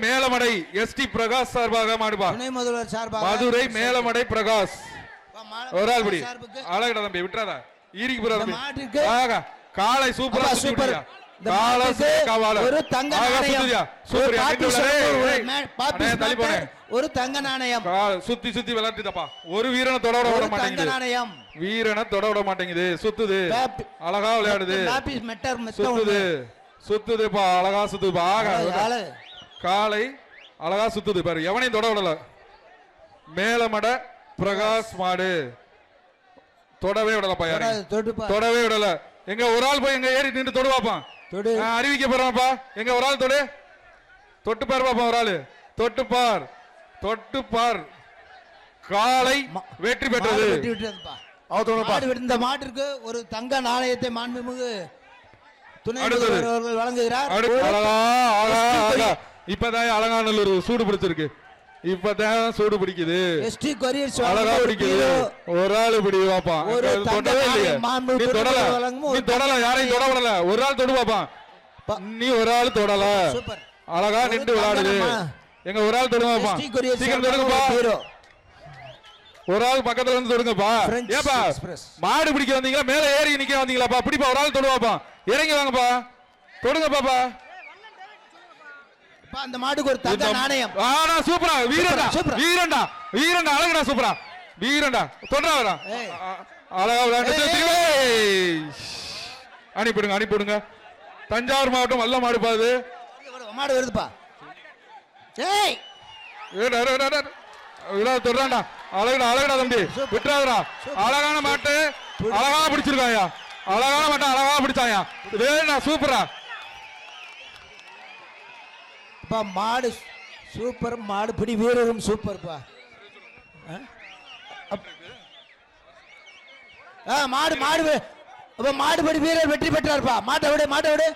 Melamadai ST Prakash சார்பாக மாடுபா. துணை முதல்வர் சார்பாக மதுரை மேலமடை பிரகாஷ் ஒரு ஆள் படி. அழகடா தம்பி விட்டுறாதா ஈரிக்கு போறாரு. காலை சூப்பரா சூப்பர். ஒரு தங்க நாணயம் ஒரு தங்க நாணயம் சுத்தி சுத்தி விளையாட்டுதாப்பா. ஒரு வீரனை தொட விட மாட்டேங்குது. வீரனை தொட விட மாட்டேங்குது. சுத்துது அழகா விளையாடுது. சுத்துது சுத்துதுப்பா அழகா சுத்துதுப்பா. காலை அழகா சுத்துது பாரு. எவனையும் தொட விடல. மேலமட பிரகாஷ் மாடு தொடவே விடலப்பா. யாரும் தொடவே விடல. எங்க ஒரு ஆள் போய் எங்க ஏறி நின்று தொடுவாப்பான். அறிவிக்க போறாப்பா. எங்க ஒரு ஆள் தொடு தொட்டு பாரு பாப்பா. ஒரு ஆளு தொட்டு பார் தொட்டு பார். காலை வெற்றி பெற்றது. இந்த மாட்டிற்கு ஒரு தங்க நாணயத்தை மாண்புமிகு துணை முதல்வர் அவர்கள் வழங்குகிறார். இப்பதான் அலங்காநல்லூர் சூடு பிடிச்சிருக்கு. இப்பதான் சூடு பிடிக்குது. அழகா பிடிக்குது. ஒரு ஆள் இப்படி பாப்பான். தொடவே இல்லையே. நீ தொடல. யாரையும் தொட விடல. ஒரு ஆள் தொடு பாப்பான். நீ ஒரு ஆள் தொடல. அழகா நின்று விளையாடுது. எங்க ஒரு ஆள் தொடுங்க பாப்பான். சீக்கிரம் தொடுங்கப்பா. ஒரு ஆள் பக்கத்துல வந்து தொடுங்கப்பா. ஏப்பா மாடு பிடிக்க வந்தீங்களா? மேல ஏறி நிக்க வந்தீங்களாப்பா? பிடிப்பா. ஒரு ஆள் தொடுவாப்பா. இறங்கி வாங்கப்பா. தொடுங்க பாப்பா. அந்த மாடுக்கு ஒரு தங்க நாணயம். ஆனா சூப்பரா. வீரண்டா வீரண்டா வீரண்டா. அழகுடா சூப்பரா. வீரண்டா தொடுறா வரா. அழகா விளையாண்டு அனுப்பிடுங்க அனுப்பிடுங்க. தஞ்சாவூர் மாவட்டம் வல்ல மாடு பாது. மாடு வருதுப்பா. தொடுறாண்டா. அழகுடா அழகுடா தம்பி விட்டுறாதா. அழகான மாட்டு அழகா பிடிச்சிருக்காயா. அழகான மாட்டை அழகா பிடிச்சாயா. வேணா சூப்பரா. மாடு சூப்பர். மாடு பிடி வீரரும் சூப்பர்ப்பா. மாடு மாடு மாடுபடி வீரர் வெற்றி பெற்றார்ப்பா. மாட்டை விடு மாட்டை விடு.